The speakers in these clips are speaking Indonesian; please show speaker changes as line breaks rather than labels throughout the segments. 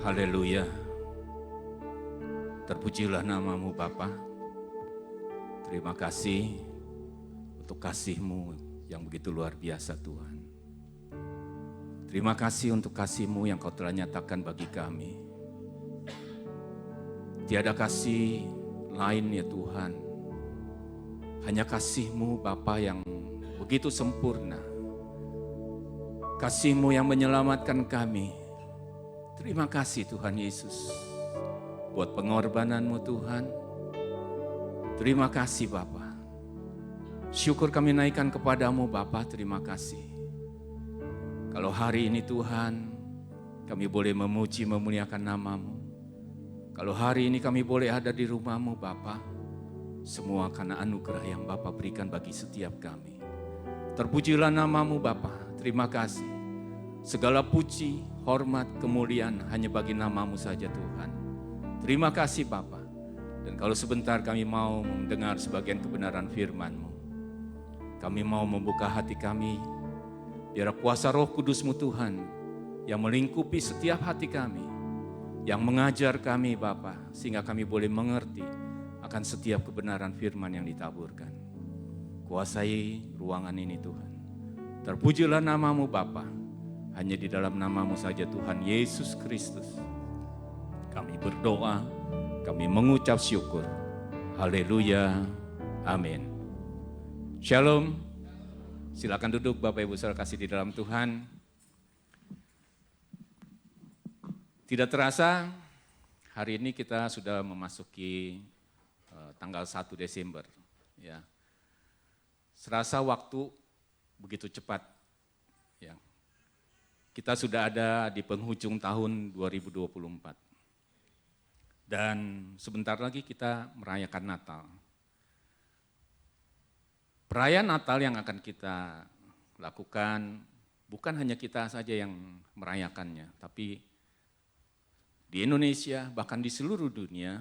Haleluya. Terpujilah namamu Bapa. Terima kasih untuk kasih-Mu yang begitu luar biasa Tuhan. Terima kasih untuk kasih-Mu yang Kau telah nyatakan bagi kami. Tiada kasih lain ya Tuhan. Hanya kasih-Mu Bapa yang begitu sempurna. Kasih-Mu yang menyelamatkan kami. Terima kasih Tuhan Yesus. Buat pengorbanan-Mu Tuhan. Terima kasih Bapa. Syukur kami naikkan kepadamu Bapa, terima kasih. Kalau hari ini Tuhan, kami boleh memuji memuliakan nama-Mu. Kalau hari ini kami boleh ada di rumah-Mu Bapa, semua karena anugerah yang Bapa berikan bagi setiap kami. Terpujilah nama-Mu Bapa, terima kasih. Segala puji, hormat, kemuliaan hanya bagi nama-Mu saja Tuhan. Terima kasih Bapa. Dan kalau sebentar kami mau mendengar sebagian kebenaran firman-Mu. Kami mau membuka hati kami, biar kuasa Roh Kudus-Mu Tuhan yang melingkupi setiap hati kami, yang mengajar kami Bapa, sehingga kami boleh mengerti akan setiap kebenaran firman yang ditaburkan. Kuasai ruangan ini Tuhan. Terpujilah nama-Mu Bapa, hanya di dalam nama-Mu saja Tuhan Yesus Kristus. Kami berdoa, kami mengucap syukur. Haleluya, amin. Shalom. Silakan duduk Bapak Ibu Saudara kasih di dalam Tuhan. Tidak terasa hari ini kita sudah memasuki tanggal 1 Desember. Ya. Serasa waktu begitu cepat. Ya. Kita sudah ada di penghujung tahun 2024. Dan sebentar lagi kita merayakan Natal. Perayaan Natal yang akan kita lakukan bukan hanya kita saja yang merayakannya, tapi di Indonesia bahkan di seluruh dunia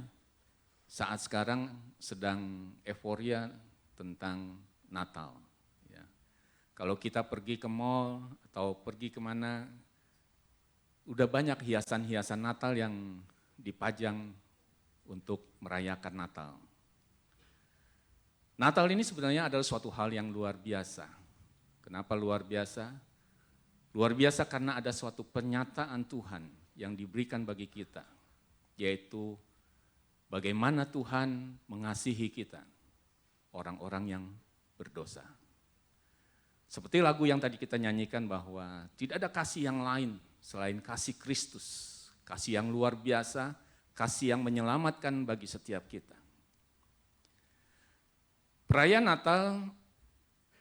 saat sekarang sedang euforia tentang Natal. Ya. Kalau kita pergi ke mall atau pergi kemana, udah banyak hiasan-hiasan Natal yang dipajang untuk merayakan Natal. Natal ini sebenarnya adalah suatu hal yang luar biasa. Kenapa luar biasa? Luar biasa karena ada suatu pernyataan Tuhan yang diberikan bagi kita, yaitu bagaimana Tuhan mengasihi kita, orang-orang yang berdosa. Seperti lagu yang tadi kita nyanyikan bahwa tidak ada kasih yang lain selain kasih Kristus. Kasih yang luar biasa, kasih yang menyelamatkan bagi setiap kita. Perayaan Natal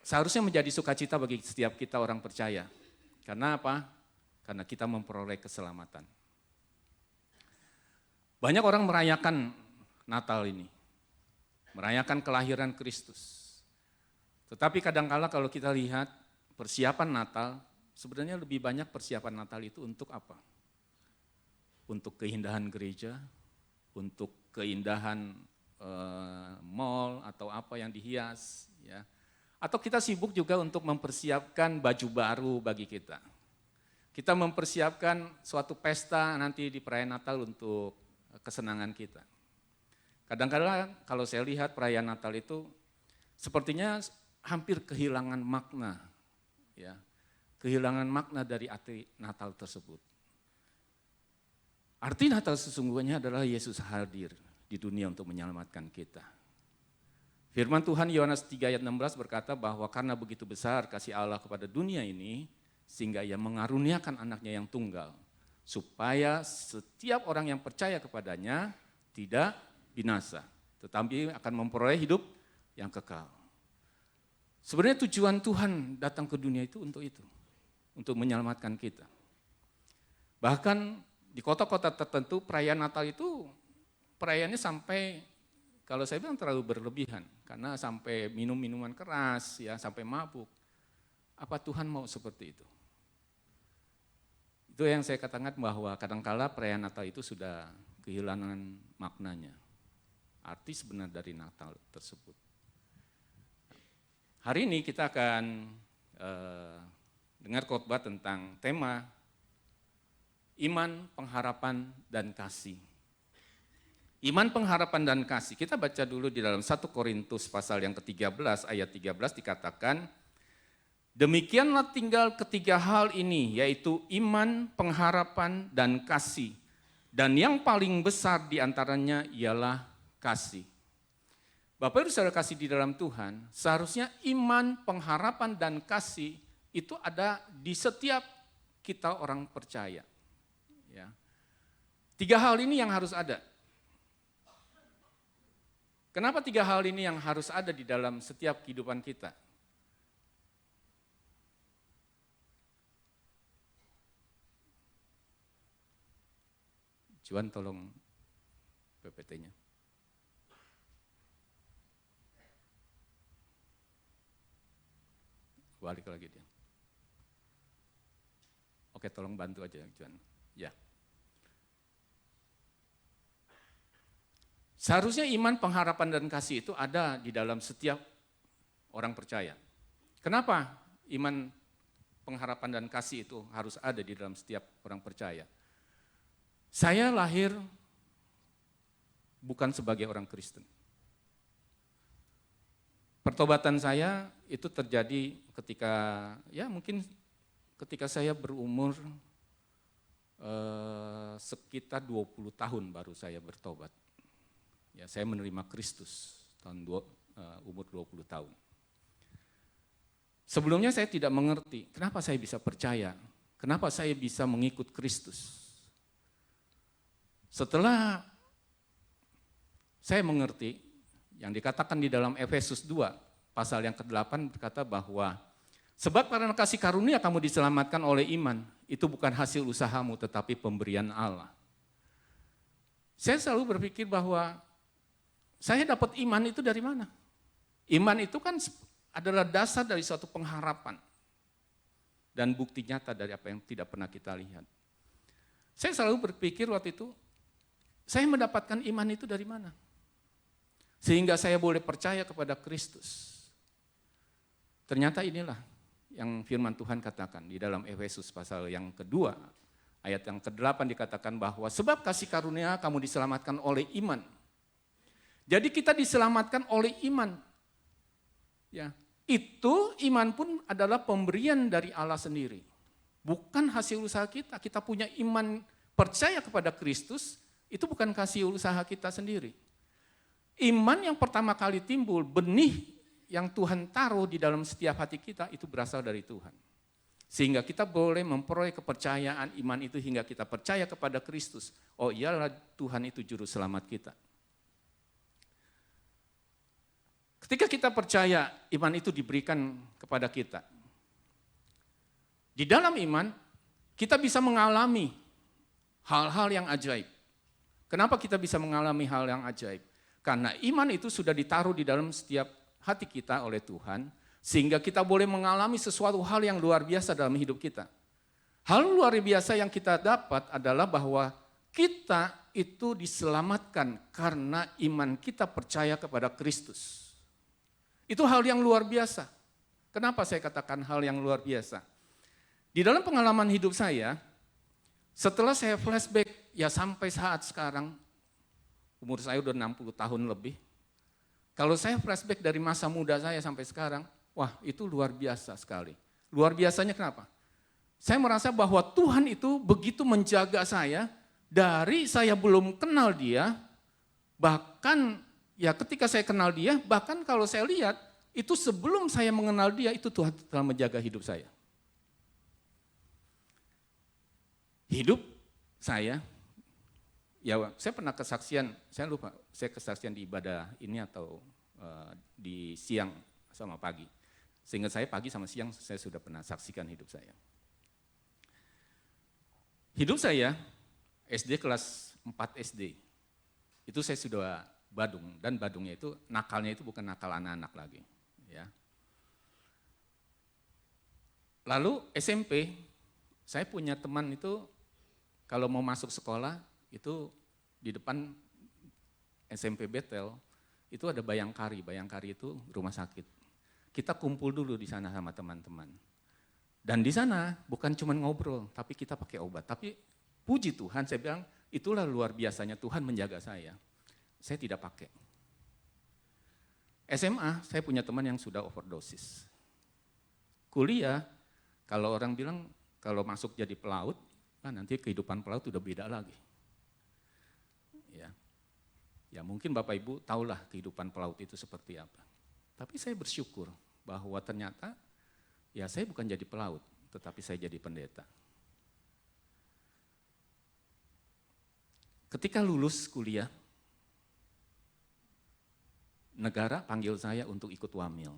seharusnya menjadi sukacita bagi setiap kita orang percaya. Karena apa? Karena kita memperoleh keselamatan. Banyak orang merayakan Natal ini. Merayakan kelahiran Kristus. Tetapi kadang-kala kalau kita lihat persiapan Natal, sebenarnya lebih banyak persiapan Natal itu untuk apa? Untuk keindahan gereja, untuk keindahan mall atau apa yang dihias, ya. Atau kita sibuk juga untuk mempersiapkan baju baru bagi kita. Kita mempersiapkan suatu pesta nanti di perayaan Natal untuk kesenangan kita. Kadang-kadang kalau saya lihat perayaan Natal itu sepertinya hampir kehilangan makna, ya. Kehilangan makna dari arti Natal tersebut. Arti Natal sesungguhnya adalah Yesus hadir di dunia untuk menyelamatkan kita. Firman Tuhan Yohanes 3 ayat 16 berkata bahwa karena begitu besar kasih Allah kepada dunia ini, sehingga Ia mengaruniakan anaknya yang tunggal, supaya setiap orang yang percaya kepadanya tidak binasa, tetapi akan memperoleh hidup yang kekal. Sebenarnya tujuan Tuhan datang ke dunia itu, untuk menyelamatkan kita. Bahkan di kota-kota tertentu perayaan Natal itu perayaannya sampai, kalau saya bilang terlalu berlebihan, karena sampai minum minuman keras, ya, sampai mabuk. Apa Tuhan mau seperti itu? Itu yang saya katakan bahwa kadangkala perayaan Natal itu sudah kehilangan maknanya, arti sebenar dari Natal tersebut. Hari ini kita akan dengar khotbah tentang tema Iman, pengharapan, dan kasih. Iman, pengharapan, dan kasih. Kita baca dulu di dalam 1 Korintus pasal yang ke-13 ayat 13 dikatakan, demikianlah tinggal ketiga hal ini, yaitu iman, pengharapan, dan kasih. Dan yang paling besar di antaranya ialah kasih. Bapak Ibu Saudara kasih di dalam Tuhan, seharusnya iman, pengharapan, dan kasih itu ada di setiap kita orang percaya. Ya. Tiga hal ini yang harus ada. Kenapa tiga hal ini yang harus ada di dalam setiap kehidupan kita? Juan tolong PPT-nya. Balik lagi dia. Oke, tolong bantu aja Juan. Ya. Seharusnya iman, pengharapan, dan kasih itu ada di dalam setiap orang percaya. Kenapa iman, pengharapan, dan kasih itu harus ada di dalam setiap orang percaya? Saya lahir bukan sebagai orang Kristen. Pertobatan saya itu terjadi ketika, ya mungkin ketika saya berumur sekitar 20 tahun baru saya bertobat. Ya, saya menerima Kristus umur 20 tahun. Sebelumnya saya tidak mengerti kenapa saya bisa percaya, kenapa saya bisa mengikut Kristus. Setelah saya mengerti, yang dikatakan di dalam Efesus 2, pasal yang ke-8 berkata bahwa sebab karena kasih karunia kamu diselamatkan oleh iman, itu bukan hasil usahamu tetapi pemberian Allah. Saya selalu berpikir bahwa saya dapat iman itu dari mana? Iman itu kan adalah dasar dari suatu pengharapan dan bukti nyata dari apa yang tidak pernah kita lihat. Saya selalu berpikir waktu itu, saya mendapatkan iman itu dari mana? Sehingga saya boleh percaya kepada Kristus. Ternyata inilah yang firman Tuhan katakan di dalam Efesus pasal yang kedua, ayat yang ke-8 dikatakan bahwa sebab kasih karunia kamu diselamatkan oleh iman. Jadi kita diselamatkan oleh iman. Ya, itu iman pun adalah pemberian dari Allah sendiri. Bukan hasil usaha kita. Kita punya iman percaya kepada Kristus, itu bukan hasil usaha kita sendiri. Iman yang pertama kali timbul, benih yang Tuhan taruh di dalam setiap hati kita itu berasal dari Tuhan. Sehingga kita boleh memperoleh kepercayaan iman itu hingga kita percaya kepada Kristus. Oh iyalah Tuhan itu juru selamat kita. Ketika kita percaya, iman itu diberikan kepada kita. Di dalam iman, kita bisa mengalami hal-hal yang ajaib. Kenapa kita bisa mengalami hal yang ajaib? Karena iman itu sudah ditaruh di dalam setiap hati kita oleh Tuhan, sehingga kita boleh mengalami sesuatu hal yang luar biasa dalam hidup kita. Hal luar biasa yang kita dapat adalah bahwa kita itu diselamatkan karena iman kita percaya kepada Kristus. Itu hal yang luar biasa. Kenapa saya katakan hal yang luar biasa? Di dalam pengalaman hidup saya, setelah saya flashback ya sampai saat sekarang, umur saya udah 60 tahun lebih. Kalau saya flashback dari masa muda saya sampai sekarang, wah itu luar biasa sekali. Luar biasanya kenapa? Saya merasa bahwa Tuhan itu begitu menjaga saya, dari saya belum kenal dia, bahkan ya ketika saya kenal dia, bahkan kalau saya lihat, itu sebelum saya mengenal dia, itu Tuhan telah menjaga hidup saya. Hidup saya, ya saya pernah kesaksian, saya lupa, saya kesaksian di ibadah ini atau di siang sama pagi. Sehingga saya pagi sama siang saya sudah pernah saksikan hidup saya. Hidup saya, SD kelas 4 SD, itu saya sudah badung, dan badungnya itu nakalnya itu bukan nakal anak-anak lagi. Ya. Lalu SMP, saya punya teman itu kalau mau masuk sekolah, itu di depan SMP Betel, itu ada Bayangkari. Bayangkari itu rumah sakit. Kita kumpul dulu di sana sama teman-teman. Dan di sana bukan cuma ngobrol, tapi kita pakai obat. Tapi puji Tuhan, saya bilang, itulah luar biasanya Tuhan menjaga saya. Saya tidak pakai. SMA, saya punya teman yang sudah overdosis. Kuliah, kalau orang bilang, kalau masuk jadi pelaut, nanti kehidupan pelaut udah beda lagi. Ya mungkin Bapak Ibu tahulah kehidupan pelaut itu seperti apa. Tapi saya bersyukur bahwa ternyata, ya saya bukan jadi pelaut, tetapi saya jadi pendeta. Ketika lulus kuliah, negara panggil saya untuk ikut wamil.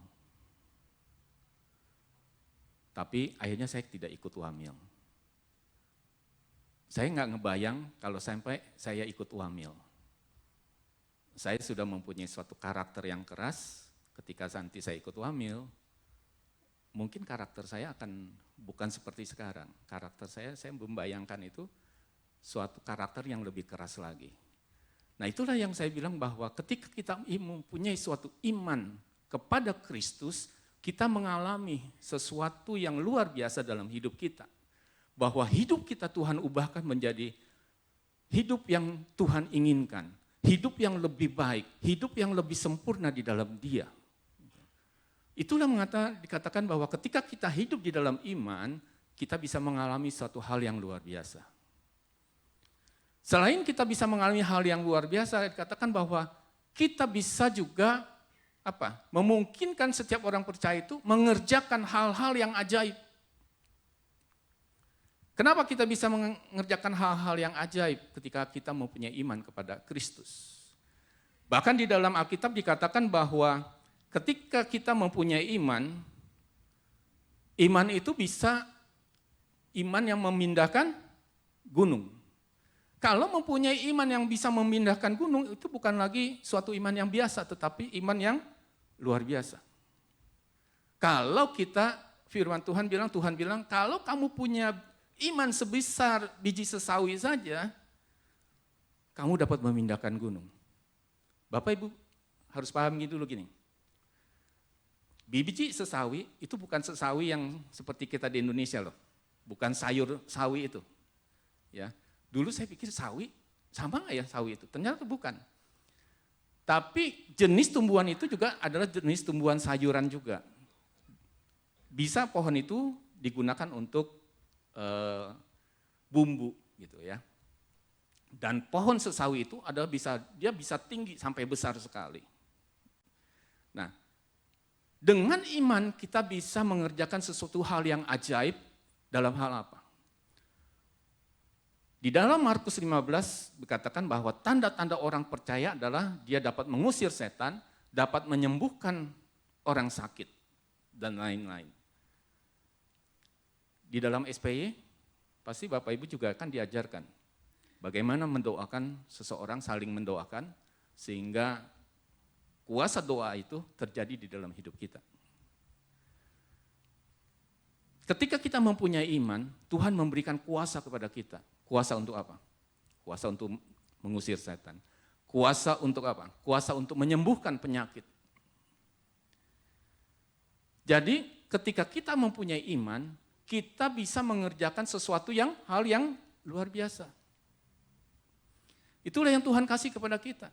Tapi akhirnya saya tidak ikut wamil. Saya nggak ngebayang kalau sampai saya ikut wamil. Saya sudah mempunyai suatu karakter yang keras, ketika nanti saya ikut wamil, mungkin karakter saya akan bukan seperti sekarang. Karakter saya membayangkan itu suatu karakter yang lebih keras lagi. Nah itulah yang saya bilang bahwa ketika kita mempunyai suatu iman kepada Kristus, kita mengalami sesuatu yang luar biasa dalam hidup kita. Bahwa hidup kita Tuhan ubahkan menjadi hidup yang Tuhan inginkan. Hidup yang lebih baik, hidup yang lebih sempurna di dalam Dia. Itulah dikatakan bahwa ketika kita hidup di dalam iman, kita bisa mengalami suatu hal yang luar biasa. Selain kita bisa mengalami hal yang luar biasa, dikatakan bahwa kita bisa juga memungkinkan setiap orang percaya itu mengerjakan hal-hal yang ajaib. Kenapa kita bisa mengerjakan hal-hal yang ajaib ketika kita mempunyai iman kepada Kristus? Bahkan di dalam Alkitab dikatakan bahwa ketika kita mempunyai iman itu bisa iman yang memindahkan gunung. Kalau mempunyai iman yang bisa memindahkan gunung, itu bukan lagi suatu iman yang biasa, tetapi iman yang luar biasa. Kalau kita, firman Tuhan bilang, kalau kamu punya iman sebesar biji sesawi saja, kamu dapat memindahkan gunung. Bapak Ibu harus paham dulu gini. Biji sesawi itu bukan sesawi yang seperti kita di Indonesia loh. Bukan sayur sawi itu. Ya. Dulu saya pikir sawi, sama nggak ya sawi itu? Ternyata bukan. Tapi jenis tumbuhan itu juga adalah jenis tumbuhan sayuran juga. Bisa pohon itu digunakan untuk bumbu gitu ya. Dan pohon sesawi itu adalah dia bisa tinggi sampai besar sekali. Nah, dengan iman kita bisa mengerjakan sesuatu hal yang ajaib dalam hal apa? Di dalam Markus 15 dikatakan bahwa tanda-tanda orang percaya adalah dia dapat mengusir setan, dapat menyembuhkan orang sakit, dan lain-lain. Di dalam SPY, pasti Bapak Ibu juga akan diajarkan bagaimana mendoakan seseorang, saling mendoakan, sehingga kuasa doa itu terjadi di dalam hidup kita. Ketika kita mempunyai iman, Tuhan memberikan kuasa kepada kita. Kuasa untuk apa? Kuasa untuk mengusir setan. Kuasa untuk apa? Kuasa untuk menyembuhkan penyakit. Jadi ketika kita mempunyai iman, kita bisa mengerjakan sesuatu hal yang luar biasa. Itulah yang Tuhan kasih kepada kita.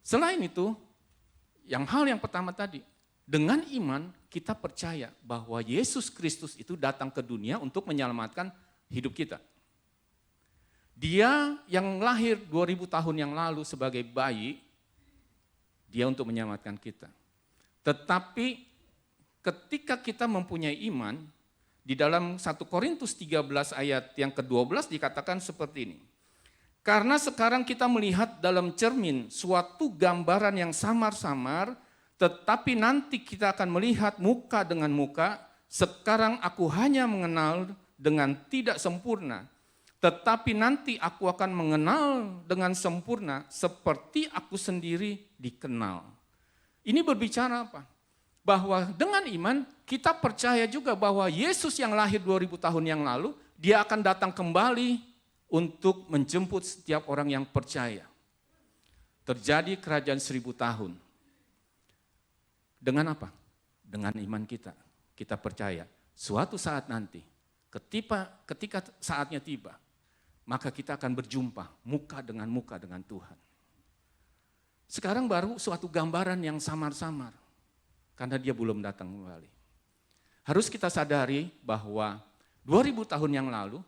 Selain itu, hal yang pertama tadi, dengan iman kita percaya bahwa Yesus Kristus itu datang ke dunia untuk menyelamatkan hidup kita. Dia yang lahir 2000 tahun yang lalu sebagai bayi, dia untuk menyelamatkan kita. Tetapi ketika kita mempunyai iman, di dalam 1 Korintus 13 ayat yang ke-12 dikatakan seperti ini. Karena sekarang kita melihat dalam cermin suatu gambaran yang samar-samar, tetapi nanti kita akan melihat muka dengan muka. Sekarang aku hanya mengenal dengan tidak sempurna, tetapi nanti aku akan mengenal dengan sempurna seperti aku sendiri dikenal. Ini berbicara apa? Bahwa dengan iman kita percaya juga bahwa Yesus yang lahir 2000 tahun yang lalu, dia akan datang kembali untuk menjemput setiap orang yang percaya. Terjadi kerajaan 1000 tahun. Dengan apa? Dengan iman kita. Kita percaya suatu saat nanti ketika saatnya tiba, maka kita akan berjumpa muka dengan Tuhan. Sekarang baru suatu gambaran yang samar-samar, karena dia belum datang kembali. Harus kita sadari bahwa 2000 tahun yang lalu,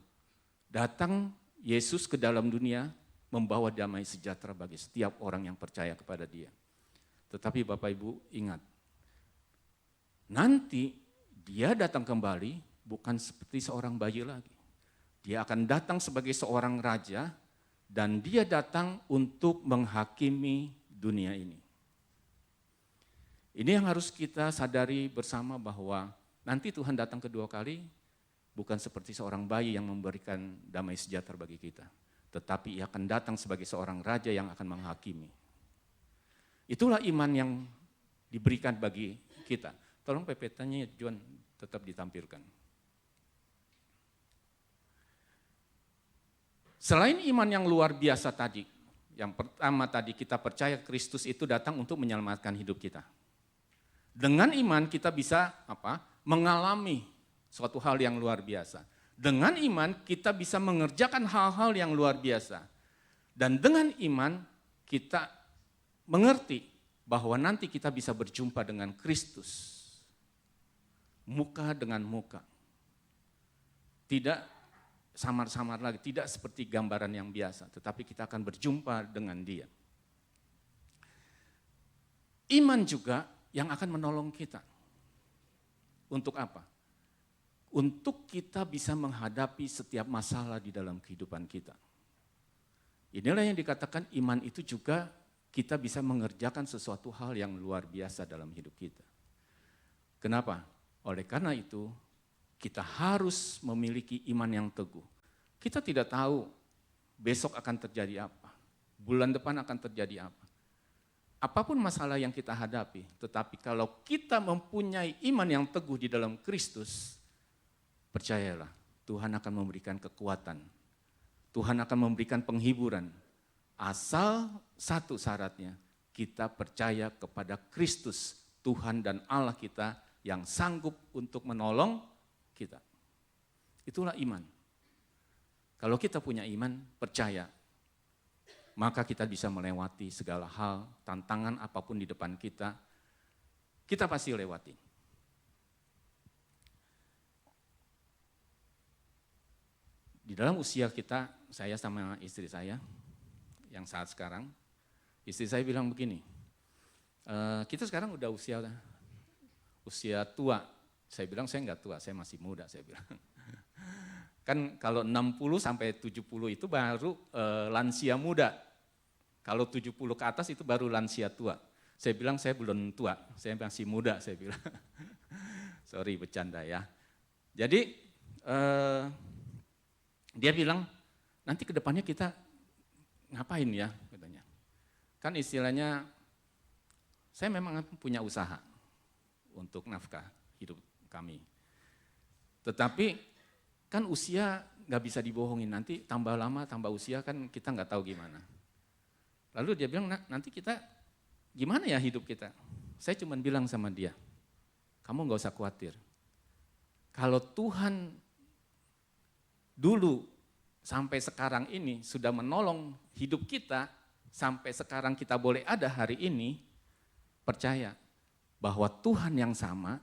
datang Yesus ke dalam dunia, membawa damai sejahtera bagi setiap orang yang percaya kepada dia. Tetapi Bapak Ibu ingat, nanti dia datang kembali bukan seperti seorang bayi lagi. Dia akan datang sebagai seorang raja dan dia datang untuk menghakimi dunia ini. Ini yang harus kita sadari bersama bahwa nanti Tuhan datang kedua kali bukan seperti seorang bayi yang memberikan damai sejahtera bagi kita. Tetapi ia akan datang sebagai seorang raja yang akan menghakimi. Itulah iman yang diberikan bagi kita. Tolong PPT-nya Juan tetap ditampilkan. Selain iman yang luar biasa tadi, yang pertama tadi kita percaya Kristus itu datang untuk menyelamatkan hidup kita. Dengan iman kita bisa mengalami suatu hal yang luar biasa. Dengan iman kita bisa mengerjakan hal-hal yang luar biasa. Dan dengan iman kita mengerti bahwa nanti kita bisa berjumpa dengan Kristus. Muka dengan muka. Tidak samar-samar lagi, tidak seperti gambaran yang biasa, tetapi kita akan berjumpa dengan dia. Iman juga yang akan menolong kita. Untuk apa? Untuk kita bisa menghadapi setiap masalah di dalam kehidupan kita. Inilah yang dikatakan iman itu juga kita bisa mengerjakan sesuatu hal yang luar biasa dalam hidup kita. Kenapa? Oleh karena itu, kita harus memiliki iman yang teguh. Kita tidak tahu besok akan terjadi apa, bulan depan akan terjadi apa. Apapun masalah yang kita hadapi, tetapi kalau kita mempunyai iman yang teguh di dalam Kristus, percayalah, Tuhan akan memberikan kekuatan. Tuhan akan memberikan penghiburan. Asal satu syaratnya, kita percaya kepada Kristus, Tuhan dan Allah kita yang sanggup untuk menolong kita. Itulah iman. Kalau kita punya iman, percaya, maka kita bisa melewati segala hal, tantangan apapun di depan kita pasti lewati. Di dalam usia kita, saya sama istri saya, yang saat sekarang, istri saya bilang begini, kita sekarang udah usia tua. Saya bilang saya enggak tua, saya masih muda, saya bilang. Kan kalau 60 sampai 70 itu baru lansia muda. Kalau 70 ke atas itu baru lansia tua. Saya bilang saya belum tua, saya masih muda, saya bilang. Sorry bercanda ya. Jadi dia bilang nanti ke depannya kita ngapain ya katanya. Kan istilahnya saya memang punya usaha untuk nafkah hidup kami. Tetapi kan usia nggak bisa dibohongin, nanti tambah lama, tambah usia kan kita nggak tahu gimana. Lalu dia bilang, nanti kita gimana ya hidup kita? Saya cuma bilang sama dia, kamu nggak usah khawatir. Kalau Tuhan dulu sampai sekarang ini sudah menolong hidup kita, sampai sekarang kita boleh ada hari ini, percaya bahwa Tuhan yang sama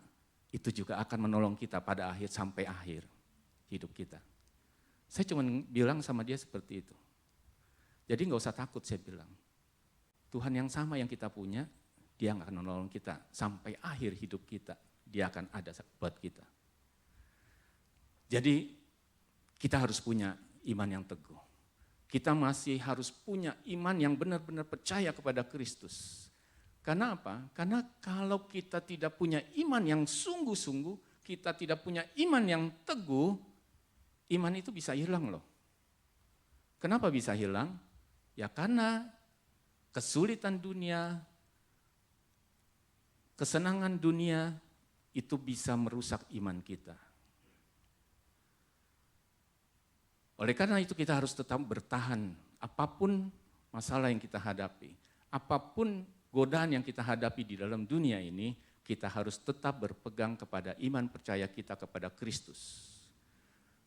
itu juga akan menolong kita pada akhir sampai akhir hidup kita. Saya cuma bilang sama dia seperti itu. Jadi nggak usah takut, saya bilang. Tuhan yang sama yang kita punya, dia akan menolong kita sampai akhir hidup kita. Dia akan ada buat kita. Jadi kita harus punya iman yang teguh. Kita masih harus punya iman yang benar-benar percaya kepada Kristus. Karena apa? Karena kalau kita tidak punya iman yang sungguh-sungguh, kita tidak punya iman yang teguh, iman itu bisa hilang loh. Kenapa bisa hilang? Ya karena kesulitan dunia, kesenangan dunia itu bisa merusak iman kita. Oleh karena itu kita harus tetap bertahan apapun masalah yang kita hadapi, apapun godaan yang kita hadapi di dalam dunia ini, kita harus tetap berpegang kepada iman percaya kita kepada Kristus.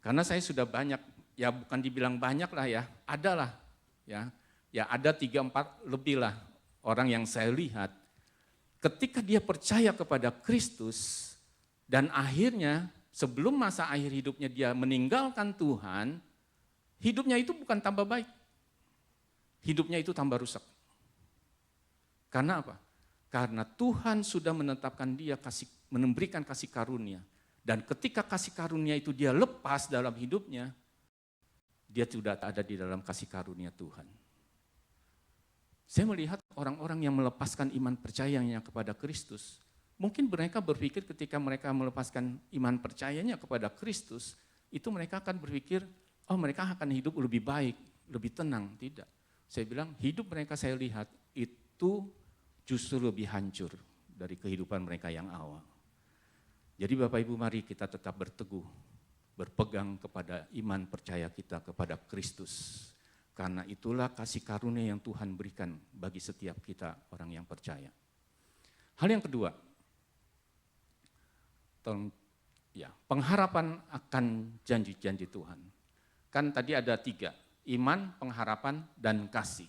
Karena saya sudah banyak, ya bukan dibilang banyak lah ya, adalah ya ada 3-4 lebih lah orang yang saya lihat ketika dia percaya kepada Kristus dan akhirnya sebelum masa akhir hidupnya dia meninggalkan Tuhan, hidupnya itu bukan tambah baik, hidupnya itu tambah rusak. Karena apa? Karena Tuhan sudah menetapkan dia memberikan kasih karunia. Dan ketika kasih karunia itu dia lepas dalam hidupnya, dia sudah tak ada di dalam kasih karunia Tuhan. Saya melihat orang-orang yang melepaskan iman percayanya kepada Kristus, mungkin mereka berpikir ketika mereka melepaskan iman percayanya kepada Kristus, itu mereka akan berpikir, oh mereka akan hidup lebih baik, lebih tenang. Tidak. Saya bilang hidup mereka saya lihat itu justru lebih hancur dari kehidupan mereka yang awal. Jadi Bapak Ibu mari kita tetap berteguh, berpegang kepada iman percaya kita kepada Kristus. Karena itulah kasih karunia yang Tuhan berikan bagi setiap kita orang yang percaya. Hal yang kedua, pengharapan akan janji-janji Tuhan. Kan tadi ada 3, iman, pengharapan, dan kasih.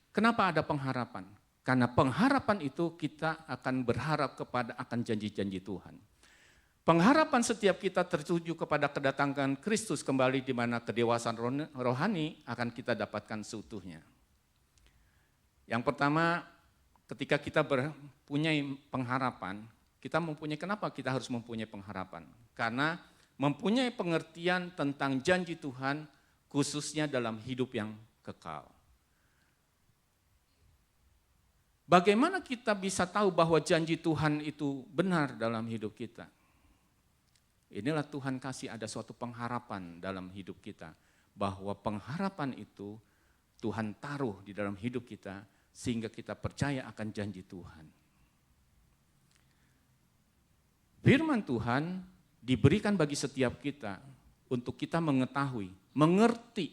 Kenapa ada pengharapan? Karena pengharapan itu kita akan berharap akan janji-janji Tuhan. Pengharapan setiap kita tertuju kepada kedatangan Kristus kembali di mana kedewasaan rohani akan kita dapatkan seutuhnya. Yang pertama, ketika kita mempunyai pengharapan, kenapa kita harus mempunyai pengharapan? Karena mempunyai pengertian tentang janji Tuhan khususnya dalam hidup yang kekal. Bagaimana kita bisa tahu bahwa janji Tuhan itu benar dalam hidup kita? Inilah Tuhan kasih ada suatu pengharapan dalam hidup kita. Bahwa pengharapan itu Tuhan taruh di dalam hidup kita sehingga kita percaya akan janji Tuhan. Firman Tuhan diberikan bagi setiap kita untuk kita mengetahui, mengerti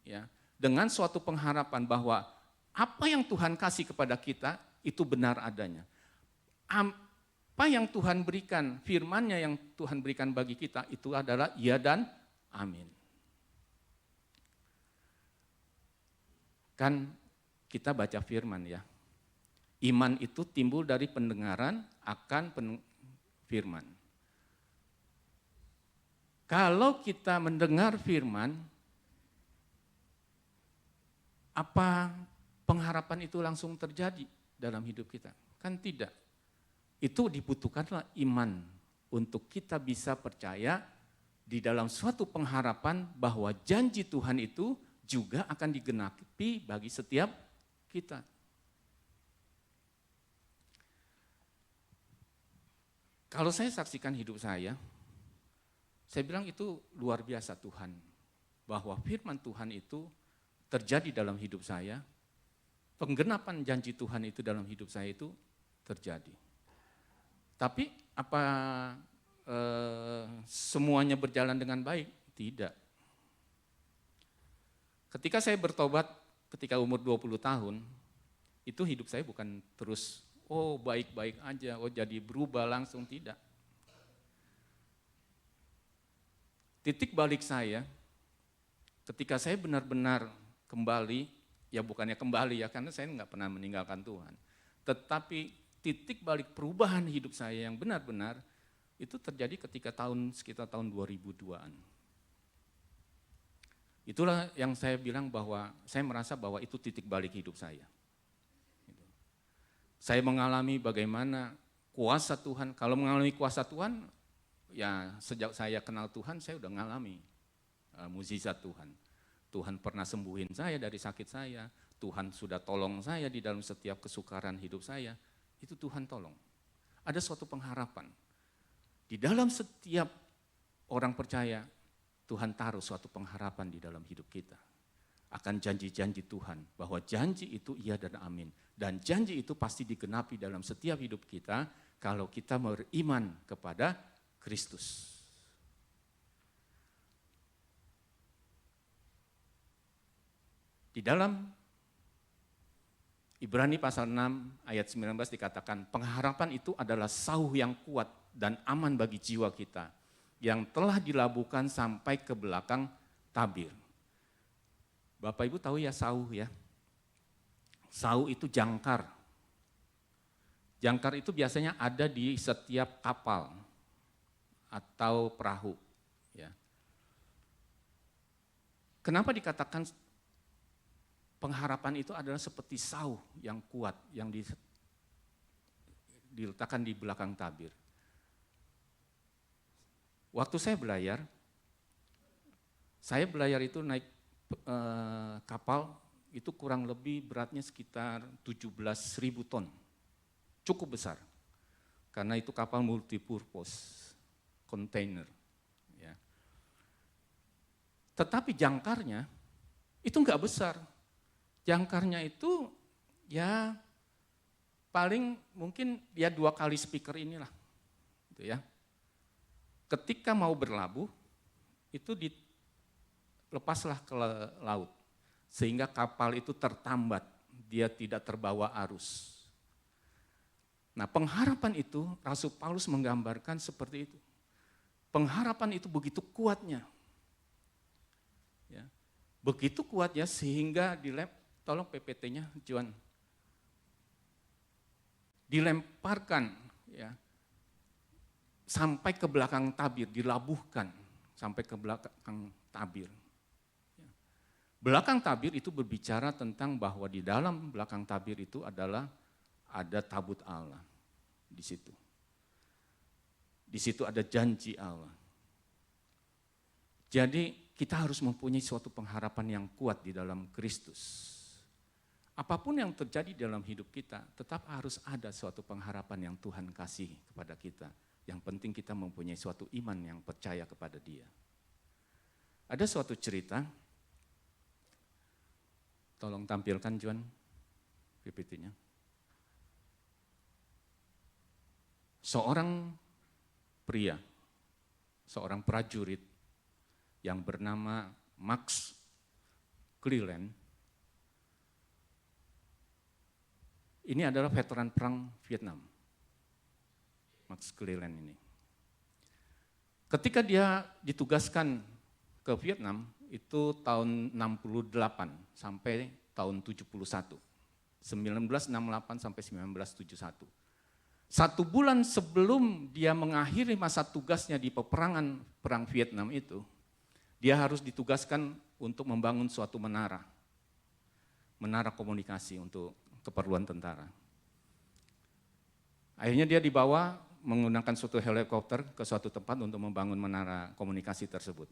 ya, dengan suatu pengharapan bahwa apa yang Tuhan kasih kepada kita itu benar adanya. Apa yang Tuhan berikan, firman-Nya yang Tuhan berikan bagi kita itu adalah ya dan amin. Kan kita baca firman ya, iman itu timbul dari pendengaran akan firman. Kalau kita mendengar firman, apa pengharapan itu langsung terjadi dalam hidup kita? Kan tidak. Itu dibutuhkanlah iman untuk kita bisa percaya di dalam suatu pengharapan bahwa janji Tuhan itu juga akan digenapi bagi setiap kita. Kalau saya saksikan hidup saya bilang itu luar biasa Tuhan. Bahwa firman Tuhan itu terjadi dalam hidup saya, penggenapan janji Tuhan itu dalam hidup saya itu terjadi. Tapi apa semuanya berjalan dengan baik? Tidak. Ketika saya bertobat ketika umur 20 tahun, itu hidup saya bukan terus, baik-baik aja, jadi berubah langsung, tidak. Titik balik saya, ketika saya benar-benar kembali, ya bukannya kembali ya, karena saya nggak pernah meninggalkan Tuhan. Tetapi titik balik perubahan hidup saya yang benar-benar itu terjadi ketika sekitar tahun 2002-an. Itulah yang saya bilang bahwa saya merasa bahwa itu titik balik hidup saya. Saya mengalami bagaimana kuasa Tuhan. Kalau mengalami kuasa Tuhan, ya sejak saya kenal Tuhan saya udah mengalami mukjizat Tuhan. Tuhan pernah sembuhin saya dari sakit saya. Tuhan sudah tolong saya di dalam setiap kesukaran hidup saya. Itu Tuhan tolong. Ada suatu pengharapan. Di dalam setiap orang percaya, Tuhan taruh suatu pengharapan di dalam hidup kita. Akan janji-janji Tuhan, bahwa janji itu iya dan amin. Dan janji itu pasti digenapi dalam setiap hidup kita, kalau kita beriman kepada Kristus. Di dalam Ibrani pasal 6 ayat 19 dikatakan, pengharapan itu adalah sauh yang kuat dan aman bagi jiwa kita. yang telah dilabuhkan sampai ke belakang tabir. Bapak Ibu tahu ya sauh ya? Sauh itu jangkar. Jangkar itu biasanya ada di setiap kapal atau perahu. Ya. Kenapa dikatakan pengharapan itu adalah seperti sauh yang kuat, yang diletakkan di belakang tabir. Waktu saya belayar itu naik kapal, itu kurang lebih beratnya sekitar 17.000 ton. Cukup besar, karena itu kapal multipurpose, kontainer. Ya. Tetapi jangkarnya itu enggak besar. Jangkarnya itu ya paling mungkin ya 2 kali speaker inilah. Gitu ya. Ketika mau berlabuh, itu dilepaslah ke laut. Sehingga kapal itu tertambat, dia tidak terbawa arus. Nah, pengharapan itu, Rasul Paulus menggambarkan seperti itu. Pengharapan itu begitu kuatnya. Ya. Begitu kuatnya sehingga tolong PPT-nya, Juan. Dilemparkan, ya, sampai ke belakang tabir, dilabuhkan sampai ke belakang tabir. Belakang tabir itu berbicara tentang bahwa di dalam belakang tabir itu adalah ada tabut Allah di situ. Di situ ada janji Allah. Jadi kita harus mempunyai suatu pengharapan yang kuat di dalam Kristus. Apapun yang terjadi dalam hidup kita, tetap harus ada suatu pengharapan yang Tuhan kasih kepada kita. Yang penting kita mempunyai suatu iman yang percaya kepada Dia. Ada suatu cerita, tolong tampilkan Juan PPT-nya. Seorang pria, seorang prajurit yang bernama Max Cleland, ini adalah veteran perang Vietnam. Max Cleland ini. Ketika dia ditugaskan ke Vietnam, itu tahun 68 sampai tahun 71. 1968 sampai 1971. 1 bulan sebelum dia mengakhiri masa tugasnya di peperangan perang Vietnam itu, dia harus ditugaskan untuk membangun suatu menara komunikasi untuk keperluan tentara. Akhirnya dia dibawa menggunakan suatu helikopter ke suatu tempat untuk membangun menara komunikasi tersebut.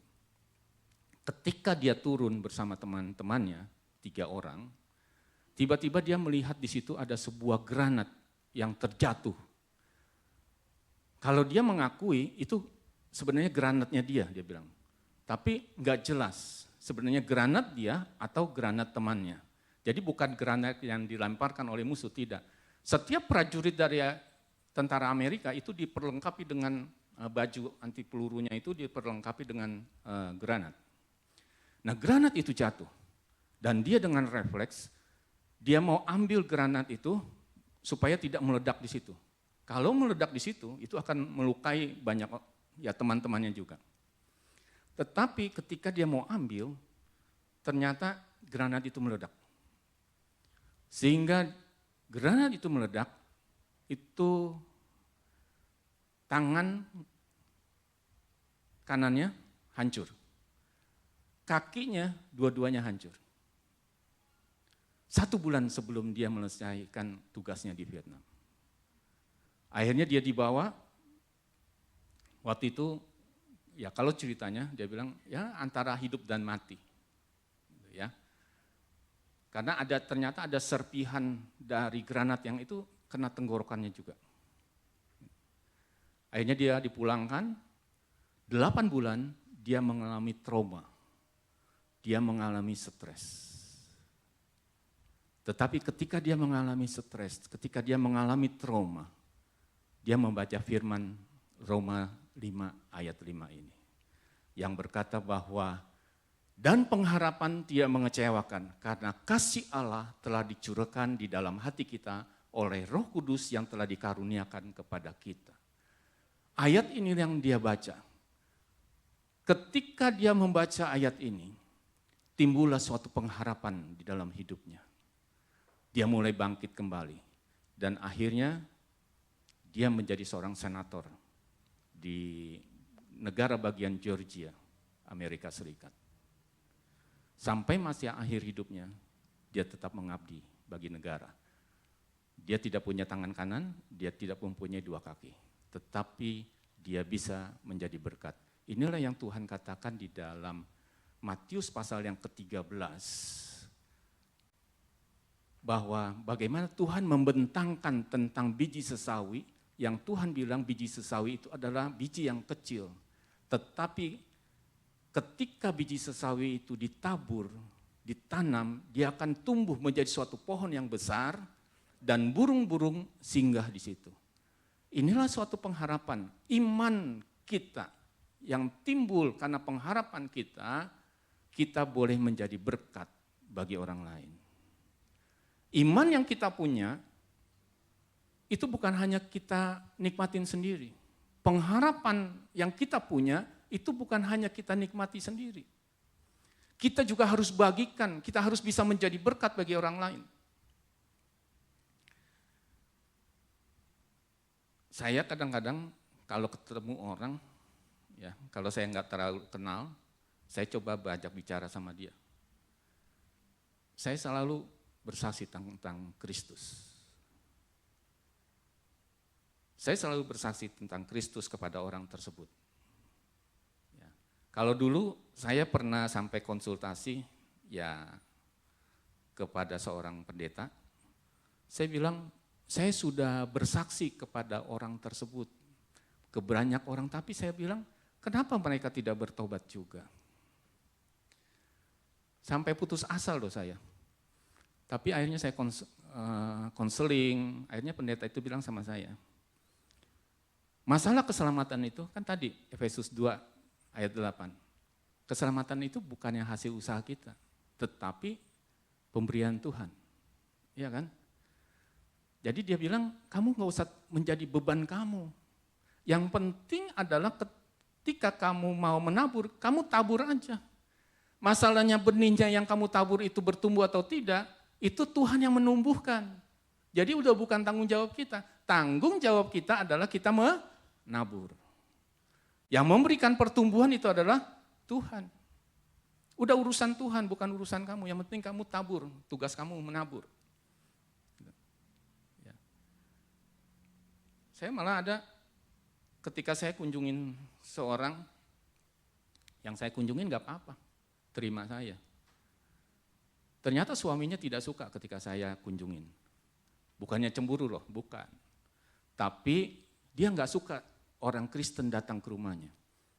Ketika dia turun bersama teman-temannya, 3 orang, tiba-tiba dia melihat di situ ada sebuah granat yang terjatuh. Kalau dia mengakui itu sebenarnya granatnya dia bilang. Tapi enggak jelas sebenarnya granat dia atau granat temannya. Jadi bukan granat yang dilemparkan oleh musuh, tidak. Setiap prajurit dari tentara Amerika itu diperlengkapi dengan baju anti pelurunya, itu diperlengkapi dengan granat. Nah, granat itu jatuh dan dia dengan refleks dia mau ambil granat itu supaya tidak meledak di situ. Kalau meledak di situ itu akan melukai banyak ya teman-temannya juga. Tetapi ketika dia mau ambil, ternyata granat itu meledak. Sehingga granat itu meledak, itu tangan kanannya hancur. Kakinya dua-duanya hancur. 1 bulan sebelum dia menyelesaikan tugasnya di Vietnam. Akhirnya dia dibawa, waktu itu ya kalau ceritanya dia bilang ya antara hidup dan mati. Ya. Karena ternyata ada serpihan dari granat yang itu kena tenggorokannya juga. Akhirnya dia dipulangkan, 8 bulan dia mengalami trauma, dia mengalami stres. Tetapi ketika dia mengalami stres, ketika dia mengalami trauma, dia membaca firman Roma 5 ayat 5 ini. Yang berkata bahwa, dan pengharapan tidak mengecewakan karena kasih Allah telah dicurahkan di dalam hati kita oleh Roh Kudus yang telah dikaruniakan kepada kita. Ayat ini yang dia baca. Ketika dia membaca ayat ini, timbullah suatu pengharapan di dalam hidupnya. Dia mulai bangkit kembali. Dan akhirnya dia menjadi seorang senator di negara bagian Georgia, Amerika Serikat. Sampai masa akhir hidupnya, dia tetap mengabdi bagi negara. Dia tidak punya tangan kanan, dia tidak mempunyai dua kaki. Tetapi dia bisa menjadi berkat. Inilah yang Tuhan katakan di dalam Matius pasal yang ke-13. Bahwa bagaimana Tuhan membentangkan tentang biji sesawi, yang Tuhan bilang biji sesawi itu adalah biji yang kecil. Tetapi ketika biji sesawi itu ditabur, ditanam, dia akan tumbuh menjadi suatu pohon yang besar dan burung-burung singgah di situ. Inilah suatu pengharapan, iman kita yang timbul karena pengharapan kita boleh menjadi berkat bagi orang lain. Iman yang kita punya, itu bukan hanya kita nikmatin sendiri. Pengharapan yang kita punya, itu bukan hanya kita nikmati sendiri. Kita juga harus bagikan, kita harus bisa menjadi berkat bagi orang lain. Saya kadang-kadang kalau ketemu orang, ya kalau saya nggak terlalu kenal, saya coba ajak bicara sama dia. Saya selalu bersaksi tentang Kristus. Saya selalu bersaksi tentang Kristus kepada orang tersebut. Ya. Kalau dulu saya pernah sampai konsultasi ya kepada seorang pendeta, saya bilang, saya sudah bersaksi kepada orang tersebut, ke banyak orang, tapi saya bilang, kenapa mereka tidak bertobat juga? Sampai putus asa loh saya. Tapi akhirnya saya konseling, akhirnya pendeta itu bilang sama saya, masalah keselamatan itu kan tadi Efesus 2 ayat 8, keselamatan itu bukannya hasil usaha kita, tetapi pemberian Tuhan, iya kan? Jadi dia bilang, kamu nggak usah menjadi beban kamu. Yang penting adalah ketika kamu mau menabur, kamu tabur aja. Masalahnya benihnya yang kamu tabur itu bertumbuh atau tidak, itu Tuhan yang menumbuhkan. Jadi udah bukan tanggung jawab kita. Tanggung jawab kita adalah kita menabur. Yang memberikan pertumbuhan itu adalah Tuhan. Udah urusan Tuhan, bukan urusan kamu. Yang penting kamu tabur, tugas kamu menabur. Saya malah ada ketika saya kunjungin seorang, yang saya kunjungin gak apa-apa, terima saya. Ternyata suaminya tidak suka ketika saya kunjungin. Bukannya cemburu loh, bukan. Tapi dia gak suka orang Kristen datang ke rumahnya.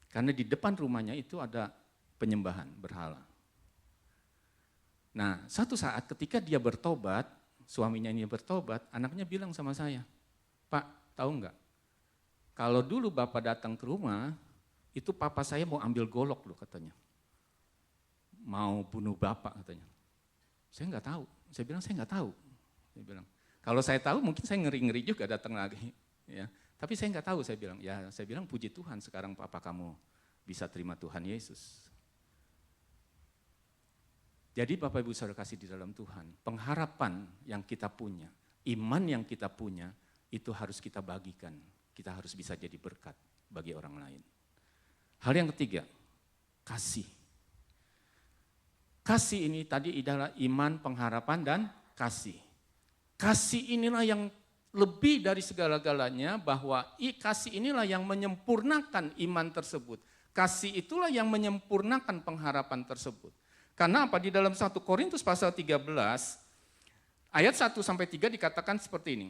Karena di depan rumahnya itu ada penyembahan berhala. Nah, satu saat ketika dia bertobat, suaminya ini bertobat, anaknya bilang sama saya, Pak, tahu enggak, kalau dulu Bapak datang ke rumah, itu papa saya mau ambil golok loh katanya. Mau bunuh Bapak katanya. Saya enggak tahu, saya bilang saya enggak tahu. Saya bilang, kalau saya tahu mungkin saya ngeri-ngeri juga datang lagi. Ya. Tapi saya enggak tahu, saya bilang puji Tuhan sekarang papa kamu bisa terima Tuhan Yesus. Jadi Bapak Ibu Saudara kasih di dalam Tuhan, pengharapan yang kita punya, iman yang kita punya, itu harus kita bagikan, kita harus bisa jadi berkat bagi orang lain. Hal yang ketiga, kasih. Kasih ini tadi adalah iman, pengharapan, dan kasih. Kasih inilah yang lebih dari segala-galanya, bahwa kasih inilah yang menyempurnakan iman tersebut. Kasih itulah yang menyempurnakan pengharapan tersebut. Karena apa? Di dalam 1 Korintus pasal 13, ayat 1-3 dikatakan seperti ini.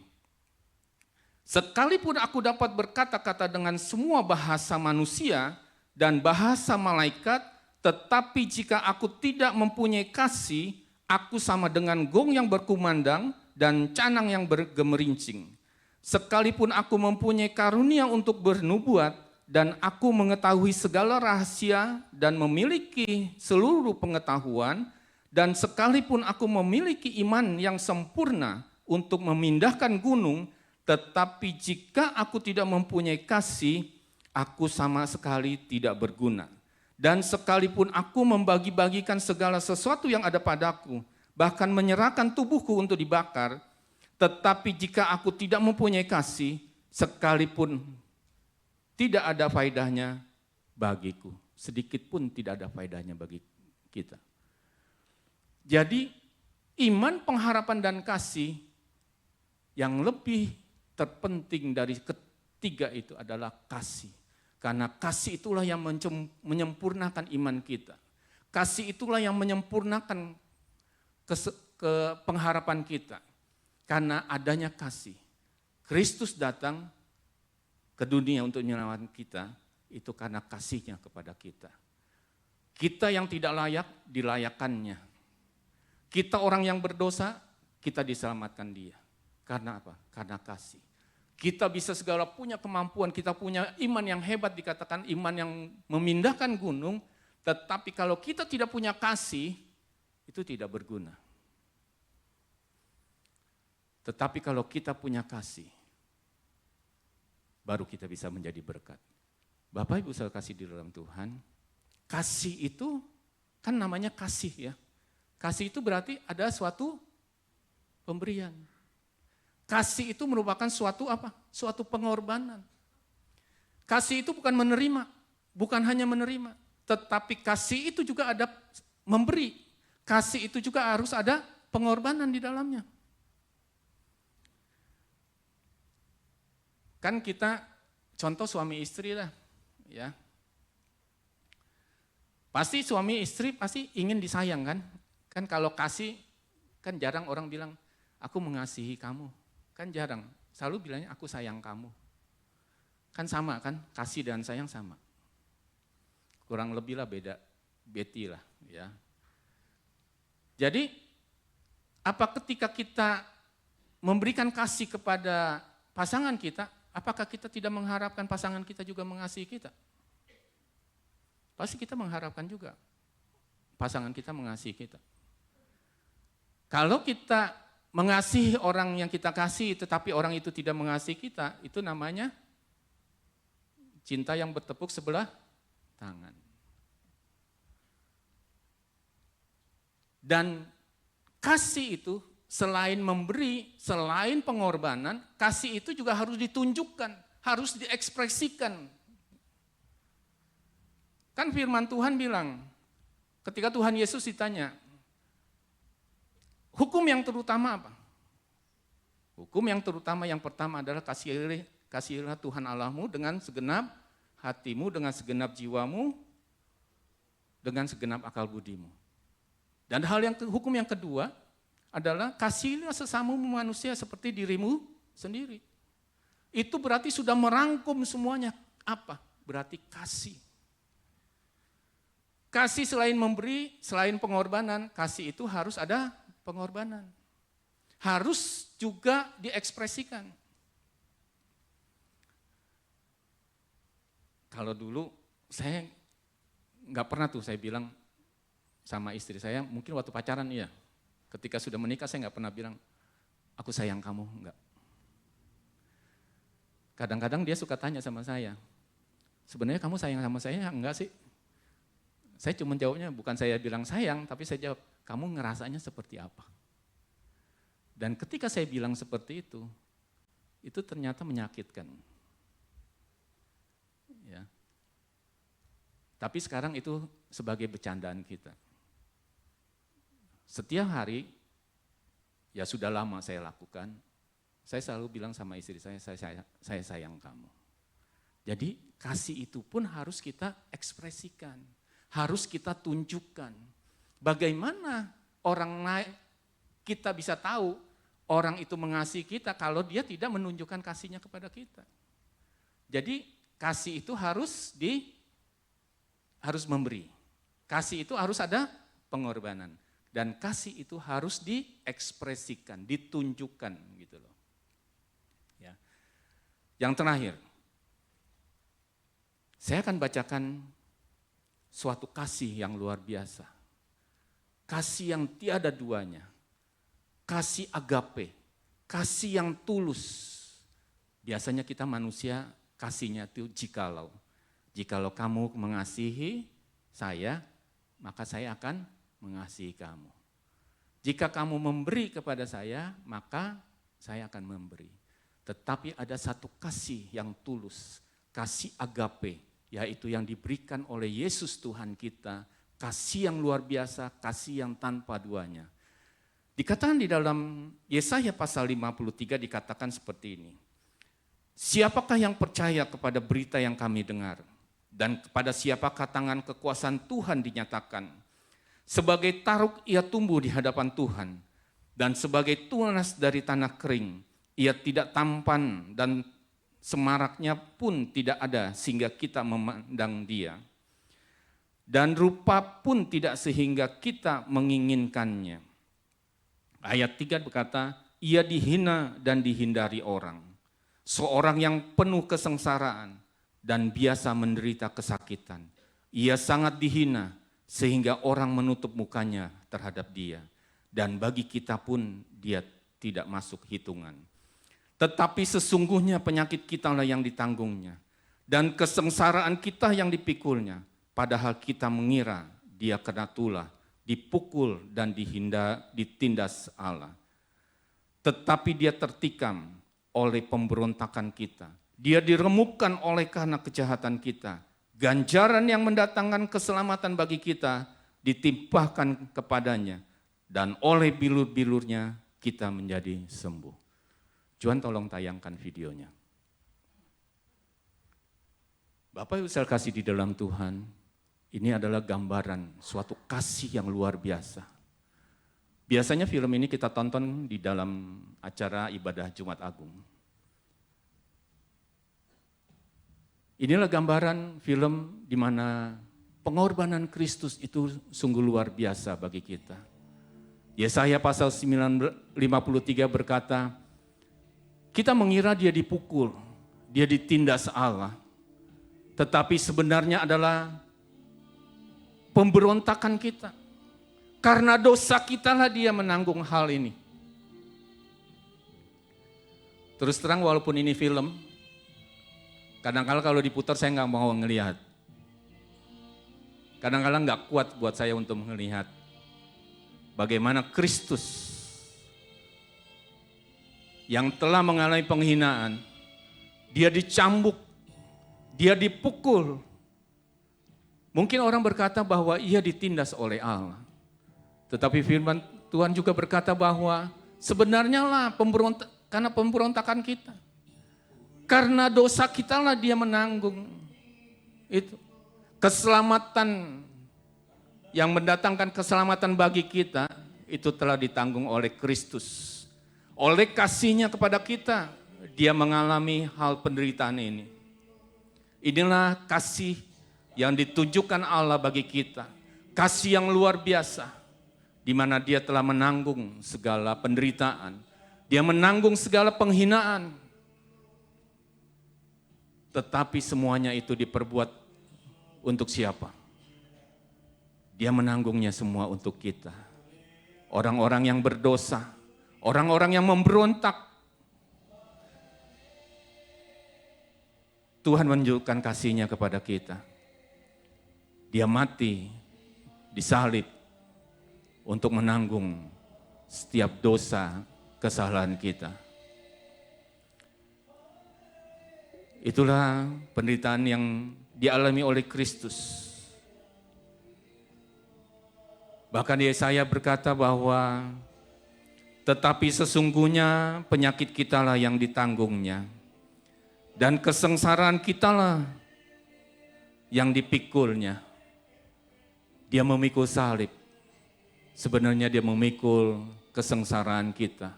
Sekalipun aku dapat berkata-kata dengan semua bahasa manusia dan bahasa malaikat, tetapi jika aku tidak mempunyai kasih, aku sama dengan gong yang berkumandang dan canang yang bergemerincing. Sekalipun aku mempunyai karunia untuk bernubuat dan aku mengetahui segala rahasia dan memiliki seluruh pengetahuan, dan sekalipun aku memiliki iman yang sempurna untuk memindahkan gunung, tetapi jika aku tidak mempunyai kasih, aku sama sekali tidak berguna. Dan sekalipun aku membagi-bagikan segala sesuatu yang ada padaku, bahkan menyerahkan tubuhku untuk dibakar, tetapi jika aku tidak mempunyai kasih, sekalipun tidak ada faedahnya bagiku. Sedikit pun tidak ada faedahnya bagi kita. Jadi iman, pengharapan, dan kasih yang lebih terpenting dari ketiga itu adalah kasih. Karena kasih itulah yang menyempurnakan iman kita. Kasih itulah yang menyempurnakan pengharapan kita. Karena adanya kasih. Kristus datang ke dunia untuk menyelamatkan kita, itu karena kasihnya kepada kita. Kita yang tidak layak, dilayakkannya. Kita orang yang berdosa, kita diselamatkan dia. Karena apa? Karena kasih. Kita bisa segala punya kemampuan, kita punya iman yang hebat, dikatakan iman yang memindahkan gunung, tetapi kalau kita tidak punya kasih, itu tidak berguna. Tetapi kalau kita punya kasih, baru kita bisa menjadi berkat. Bapak Ibu saya kasih di dalam Tuhan, kasih itu kan namanya kasih ya. Kasih itu berarti ada suatu pemberian. Kasih itu merupakan suatu apa? Suatu pengorbanan. Kasih itu bukan menerima, bukan hanya menerima, tetapi kasih itu juga ada memberi. Kasih itu juga harus ada pengorbanan di dalamnya. Kan kita contoh suami istri lah, ya. Pasti suami istri pasti ingin disayang kan? Kan kalau kasih, kan jarang orang bilang, aku mengasihi kamu. Kan jarang, selalu bilangnya aku sayang kamu. Kan sama kan, kasih dan sayang sama. Kurang lebih lah beda, beti lah ya. Jadi, apa ketika kita memberikan kasih kepada pasangan kita, apakah kita tidak mengharapkan pasangan kita juga mengasihi kita? Pasti kita mengharapkan juga pasangan kita mengasihi kita. Kalau kita mengasihi orang yang kita kasih, tetapi orang itu tidak mengasihi kita, itu namanya cinta yang bertepuk sebelah tangan. Dan kasih itu selain memberi, selain pengorbanan, kasih itu juga harus ditunjukkan, harus diekspresikan. Kan firman Tuhan bilang, ketika Tuhan Yesus ditanya, hukum yang terutama apa? Hukum yang terutama yang pertama adalah kasihilah Tuhan Allahmu dengan segenap hatimu, dengan segenap jiwamu, dengan segenap akal budimu. Dan hukum yang kedua adalah kasihilah sesamamu manusia seperti dirimu sendiri. Itu berarti sudah merangkum semuanya. Apa? Berarti kasih. Kasih selain memberi, selain pengorbanan, kasih itu harus ada pengorbanan. Harus juga diekspresikan. Kalau dulu saya nggak pernah tuh saya bilang sama istri saya, mungkin waktu pacaran iya. Ketika sudah menikah saya nggak pernah bilang, aku sayang kamu, enggak. Kadang-kadang dia suka tanya sama saya, sebenarnya kamu sayang sama saya enggak sih? Saya cuma jawabnya, bukan saya bilang sayang, tapi saya jawab, kamu ngerasanya seperti apa? Dan ketika saya bilang seperti itu ternyata menyakitkan. Ya. Tapi sekarang itu sebagai bercandaan kita. Setiap hari, ya sudah lama saya lakukan, saya selalu bilang sama istri saya sayang kamu. Jadi kasih itu pun harus kita ekspresikan, harus kita tunjukkan. Bagaimana kita bisa tahu orang itu mengasihi kita kalau dia tidak menunjukkan kasihnya kepada kita. Jadi kasih itu harus memberi. Kasih itu harus ada pengorbanan. Dan kasih itu harus diekspresikan, ditunjukkan gitu loh. Ya. Yang terakhir, saya akan bacakan suatu kasih yang luar biasa. Kasih yang tiada duanya. Kasih agape, kasih yang tulus. Biasanya kita manusia kasihnya itu jikalau kamu mengasihi saya, maka saya akan mengasihi kamu. Jika kamu memberi kepada saya, maka saya akan memberi. Tetapi ada satu kasih yang tulus, kasih agape, yaitu yang diberikan oleh Yesus Tuhan kita, kasih yang luar biasa, kasih yang tanpa duanya. Dikatakan di dalam Yesaya pasal 53 dikatakan seperti ini. Siapakah yang percaya kepada berita yang kami dengar? Dan kepada siapakah tangan kekuasaan Tuhan dinyatakan? Sebagai taruk ia tumbuh di hadapan Tuhan, dan sebagai tunas dari tanah kering, ia tidak tampan dan semaraknya pun tidak ada sehingga kita memandang dia. Dan rupa pun tidak sehingga kita menginginkannya. Ayat 3 berkata, ia dihina dan dihindari orang. Seorang yang penuh kesengsaraan dan biasa menderita kesakitan. Ia sangat dihina sehingga orang menutup mukanya terhadap dia. Dan bagi kita pun dia tidak masuk hitungan. Tetapi sesungguhnya penyakit kita lah yang ditanggungnya. Dan kesengsaraan kita yang dipikulnya. Padahal kita mengira dia kena tulah, dipukul dan ditindas Allah. Tetapi dia tertikam oleh pemberontakan kita. Dia diremukkan oleh karena kejahatan kita. Ganjaran yang mendatangkan keselamatan bagi kita ditimpahkan kepadanya. Dan oleh bilur-bilurnya kita menjadi sembuh. Juan tolong tayangkan videonya. Bapak Ibu saya kasih di dalam Tuhan, ini adalah gambaran suatu kasih yang luar biasa. Biasanya film ini kita tonton di dalam acara ibadah Jumat Agung. Inilah gambaran film di mana pengorbanan Kristus itu sungguh luar biasa bagi kita. Yesaya pasal 53 berkata, kita mengira dia dipukul, dia ditindas Allah. Tetapi sebenarnya adalah pemberontakan kita. Karena dosa kita lah dia menanggung hal ini. Terus terang walaupun ini film, kadang-kadang kalau diputar saya nggak mau ngelihat. Kadang-kadang nggak kuat buat saya untuk melihat bagaimana Kristus yang telah mengalami penghinaan, dia dicambuk, dia dipukul. Mungkin orang berkata bahwa ia ditindas oleh Allah. Tetapi firman Tuhan juga berkata bahwa sebenarnya lah karena pemberontakan kita. Karena dosa kita lah dia menanggung itu. Keselamatan yang mendatangkan keselamatan bagi kita itu telah ditanggung oleh Kristus. Oleh kasih-Nya kepada kita, dia mengalami hal penderitaan ini. Inilah kasih yang ditunjukkan Allah bagi kita. Kasih yang luar biasa, di mana dia telah menanggung segala penderitaan. Dia menanggung segala penghinaan. Tetapi semuanya itu diperbuat untuk siapa? Dia menanggungnya semua untuk kita. Orang-orang yang berdosa, orang-orang yang memberontak. Tuhan menunjukkan kasih-Nya kepada kita. Dia mati, disalib untuk menanggung setiap dosa, kesalahan kita. Itulah penderitaan yang dialami oleh Kristus. Bahkan Yesaya berkata bahwa tetapi sesungguhnya penyakit kita lah yang ditanggungnya. Dan kesengsaraan kita lah yang dipikulnya. Dia memikul salib. Sebenarnya dia memikul kesengsaraan kita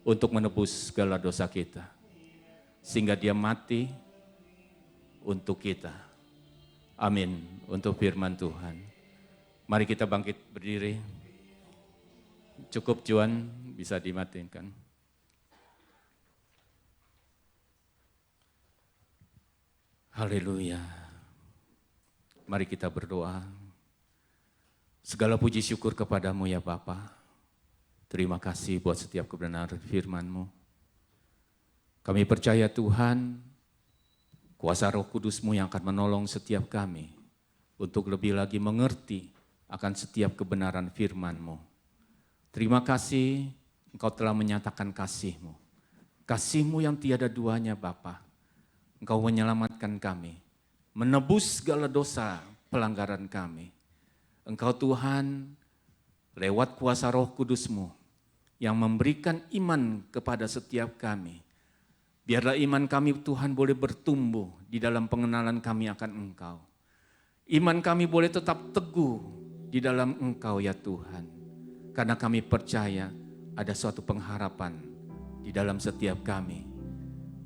untuk menebus segala dosa kita. Sehingga dia mati untuk kita. Amin. Untuk firman Tuhan. Mari kita bangkit berdiri. Cukup Juan, bisa dimatikan. Haleluya. Mari kita berdoa. Segala puji syukur kepadamu ya Bapa. Terima kasih buat setiap kebenaran firman-Mu. Kami percaya Tuhan, kuasa Roh Kudus-Mu yang akan menolong setiap kami untuk lebih lagi mengerti akan setiap kebenaran firman-Mu. Terima kasih Engkau telah menyatakan kasih-Mu. Kasih-Mu yang tiada duanya Bapa. Engkau menyelamatkan kami, menebus segala dosa pelanggaran kami. Engkau Tuhan lewat kuasa Roh Kudus-Mu yang memberikan iman kepada setiap kami. Biarlah iman kami Tuhan boleh bertumbuh di dalam pengenalan kami akan Engkau. Iman kami boleh tetap teguh di dalam Engkau ya Tuhan. Karena kami percaya ada suatu pengharapan di dalam setiap kami.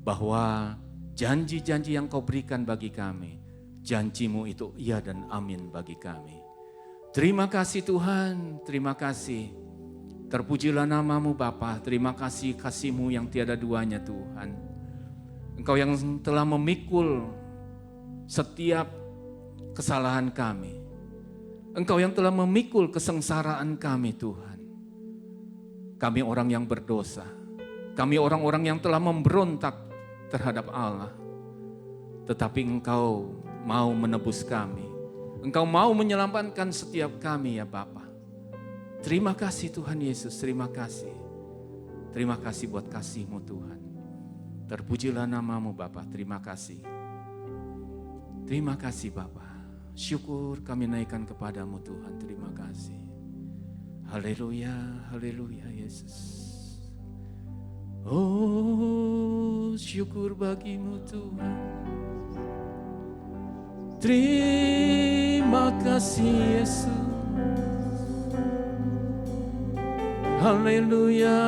Bahwa janji-janji yang Kau berikan bagi kami, janji-Mu itu iya dan amin bagi kami. Terima kasih Tuhan, terima kasih. Terpujilah nama-Mu Bapa, terima kasih kasih-Mu yang tiada duanya Tuhan. Engkau yang telah memikul setiap kesalahan kami. Engkau yang telah memikul kesengsaraan kami Tuhan. Kami orang yang berdosa. Kami orang-orang yang telah memberontak terhadap Allah. Tetapi Engkau mau menebus kami. Engkau mau menyelamatkan setiap kami ya Bapa. Terima kasih Tuhan Yesus, terima kasih. Terima kasih buat kasih-Mu Tuhan. Terpujilah nama-Mu Bapa, terima kasih. Terima kasih Bapa. Syukur kami naikkan kepadamu Tuhan, terima kasih. Haleluya, haleluya Yesus. Oh, syukur bagimu Tuhan. Terima kasih Yesus. Haleluya.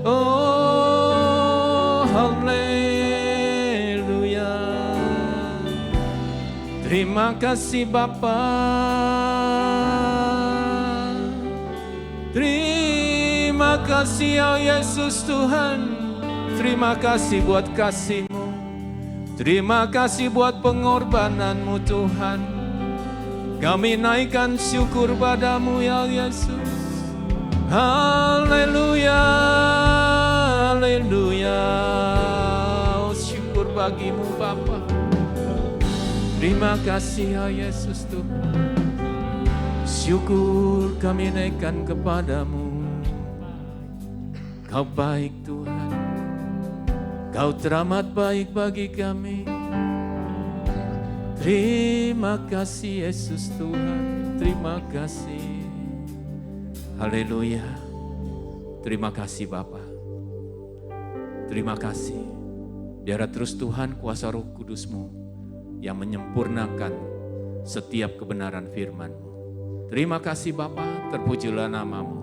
Oh, haleluya. Terima kasih Bapa. Terima kasih ya Yesus Tuhan. Terima kasih buat kasih-Mu. Terima kasih buat pengorbanan-Mu Tuhan. Kami naikkan syukur padamu ya Yesus. Haleluya, haleluya. Oh, syukur bagimu Bapa. Terima kasih ya Yesus Tuhan. Syukur kami naikkan kepadamu. Kau baik Tuhan. Kau teramat baik bagi kami. Terima kasih Yesus Tuhan. Terima kasih. Haleluya. Terima kasih Bapa. Terima kasih. Biar terus Tuhan kuasa Roh Kudus-Mu yang menyempurnakan setiap kebenaran firman-Mu. Terima kasih Bapa, terpujilah nama-Mu.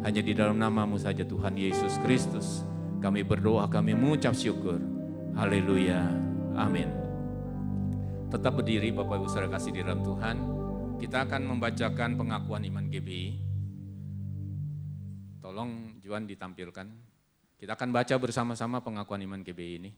Hanya di dalam nama-Mu saja Tuhan Yesus Kristus. Kami berdoa, kami mengucap syukur. Haleluya. Amin. Tetap berdiri Bapak Ibu Saudara kasih di dalam Tuhan. Kita akan membacakan pengakuan iman GBI. Tolong Juan ditampilkan. Kita akan baca bersama-sama pengakuan iman GBI ini.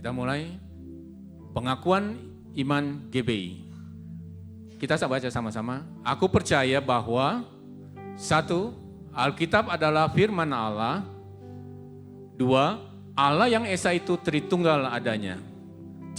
Kita mulai pengakuan iman GBI. Kita baca sama-sama. Aku percaya bahwa 1. Alkitab adalah firman Allah. 2. Allah yang Esa itu Tritunggal adanya.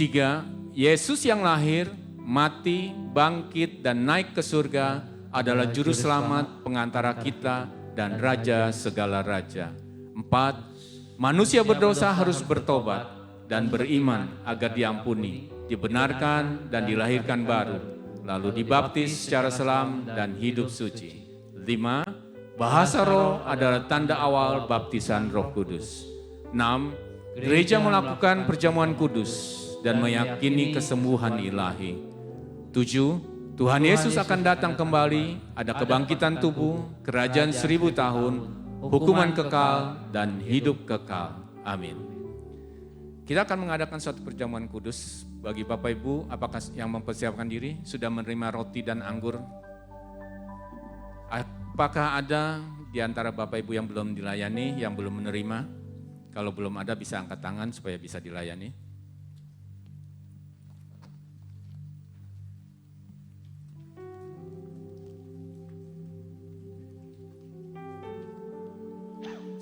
3. Yesus yang lahir, mati, bangkit, dan naik ke surga adalah juru selamat, pengantara kita, dan raja segala raja. 4. Manusia berdosa harus bertobat dan beriman agar diampuni, dibenarkan dan dilahirkan baru, lalu dibaptis secara selam dan hidup suci. 5. Bahasa roh adalah tanda awal baptisan Roh Kudus. 6. Gereja melakukan perjamuan kudus dan meyakini kesembuhan ilahi. 7. Tuhan Yesus akan datang kembali, ada kebangkitan tubuh, kerajaan 1000 tahun, hukuman kekal, dan hidup kekal. Amin. Kita akan mengadakan suatu perjamuan kudus. Bagi Bapak Ibu, apakah yang mempersiapkan diri sudah menerima roti dan anggur? Apakah ada di antara Bapak Ibu yang belum dilayani, yang belum menerima? Kalau belum ada bisa angkat tangan supaya bisa dilayani.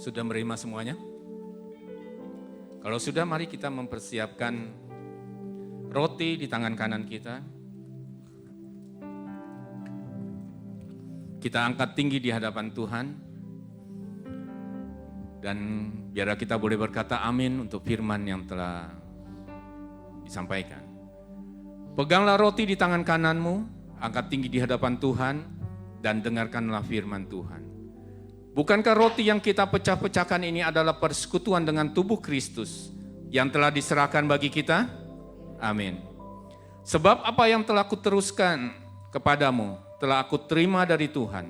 Sudah menerima semuanya? Kalau sudah, mari kita mempersiapkan roti di tangan kanan kita. Kita angkat tinggi di hadapan Tuhan. Dan biarlah kita boleh berkata amin untuk firman yang telah disampaikan. Peganglah roti di tangan kananmu, angkat tinggi di hadapan Tuhan, dan dengarkanlah firman Tuhan. Bukankah roti yang kita pecah-pecahkan ini adalah persekutuan dengan tubuh Kristus yang telah diserahkan bagi kita? Amin. Sebab apa yang telah kuteruskan kepadamu telah aku terima dari Tuhan,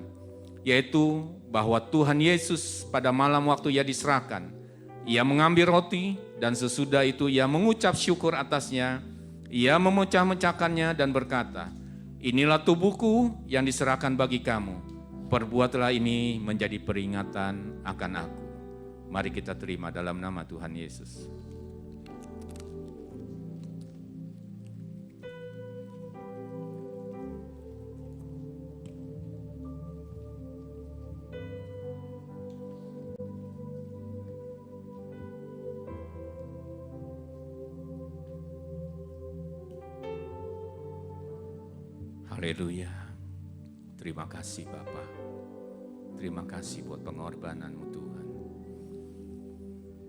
yaitu bahwa Tuhan Yesus pada malam waktu Ia diserahkan, Ia mengambil roti dan sesudah itu Ia mengucap syukur atasnya, Ia memecah-mecahkannya dan berkata, "Inilah tubuhku yang diserahkan bagi kamu. Perbuatlah ini menjadi peringatan akan aku." Mari kita terima dalam nama Tuhan Yesus. Haleluya. Terima kasih Bapa. Terima kasih buat pengorbananmu Tuhan.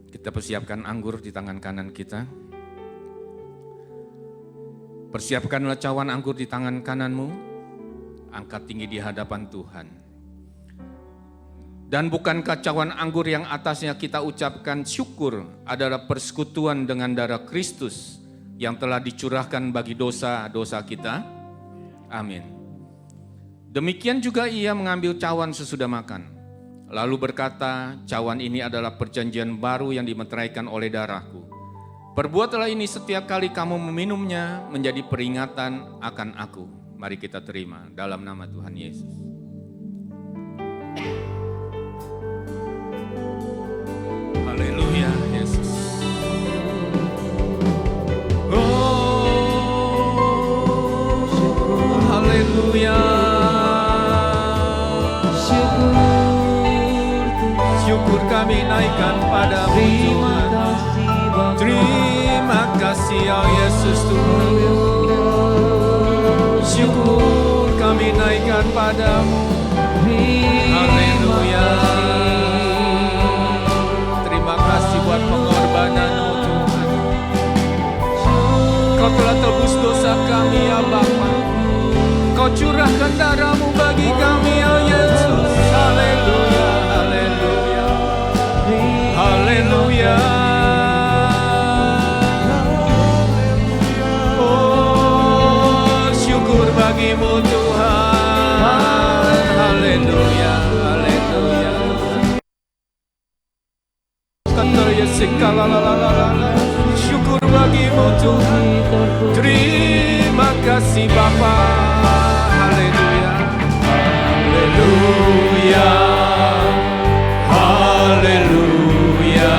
Kita persiapkan anggur di tangan kanan kita. Persiapkanlah cawan anggur di tangan kananmu. Angkat tinggi di hadapan Tuhan. Dan bukankah cawan anggur yang atasnya kita ucapkan syukur adalah persekutuan dengan darah Kristus yang telah dicurahkan bagi dosa-dosa kita? Amin. Demikian juga Ia mengambil cawan sesudah makan, lalu berkata, "Cawan ini adalah perjanjian baru yang dimeteraikan oleh darahku. Perbuatlah ini setiap kali kamu meminumnya menjadi peringatan akan aku." Mari kita terima dalam nama Tuhan Yesus. Haleluya, Yesus. Haleluya. Syukur kami naikkan padamu Tuhan. Terima kasih ya Yesus Tuhan. Syukur kami naikkan padamu. Haleluya. Terima kasih buat pengorbanan-Mu Tuhan. Kau telah tebus dosa kami ya Bapa. Kau curahkan darah-Mu bagi kami ya Yesus. Haleluya, haleluya, haleluya. Oh, syukur bagi-Mu Tuhan. Haleluya, haleluya. Syukur bagi-Mu Tuhan. Terima kasih Bapa. Haleluya, haleluya, haleluya,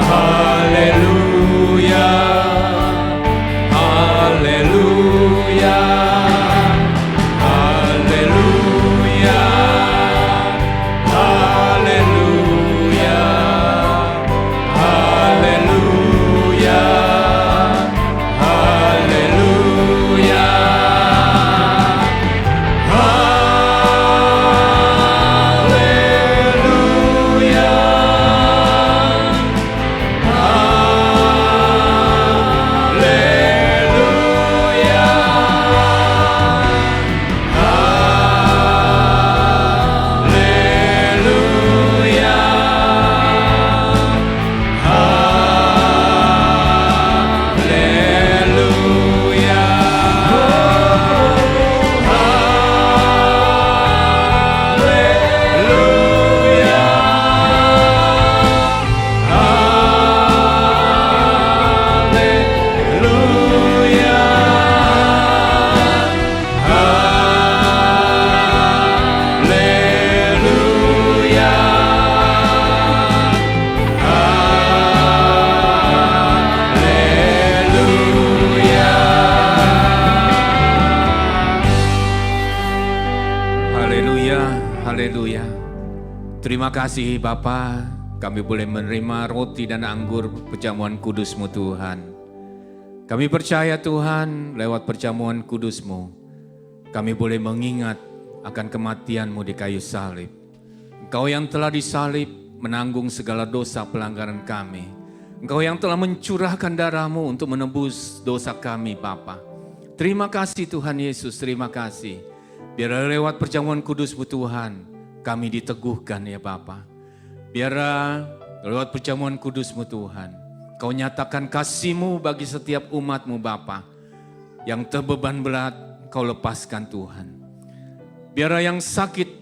haleluya, haleluya, haleluya, haleluya, haleluya. Terima kasih Bapa, kami boleh menerima roti dan anggur perjamuan kudus-Mu Tuhan. Kami percaya Tuhan, lewat perjamuan kudus-Mu, kami boleh mengingat akan kematian-Mu di kayu salib. Engkau yang telah disalib menanggung segala dosa pelanggaran kami. Engkau yang telah mencurahkan darah-Mu untuk menebus dosa kami Bapa. Terima kasih Tuhan Yesus, terima kasih. Biar lewat perjamuan kudus-Mu Tuhan, kami diteguhkan ya Bapa. Biar lewat perjamuan kudus-Mu Tuhan, Kau nyatakan kasih-Mu bagi setiap umat-Mu Bapa. Yang terbeban berat, Kau lepaskan Tuhan. Biar yang sakit,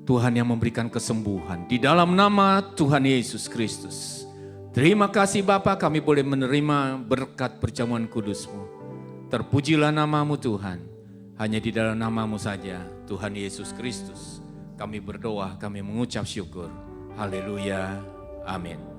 Tuhan yang memberikan kesembuhan. Di dalam nama Tuhan Yesus Kristus. Terima kasih Bapa, kami boleh menerima berkat perjamuan kudus-Mu. Terpujilah nama-Mu Tuhan. Hanya di dalam nama-Mu saja, Tuhan Yesus Kristus. Kami berdoa, kami mengucap syukur. Haleluya. Amin.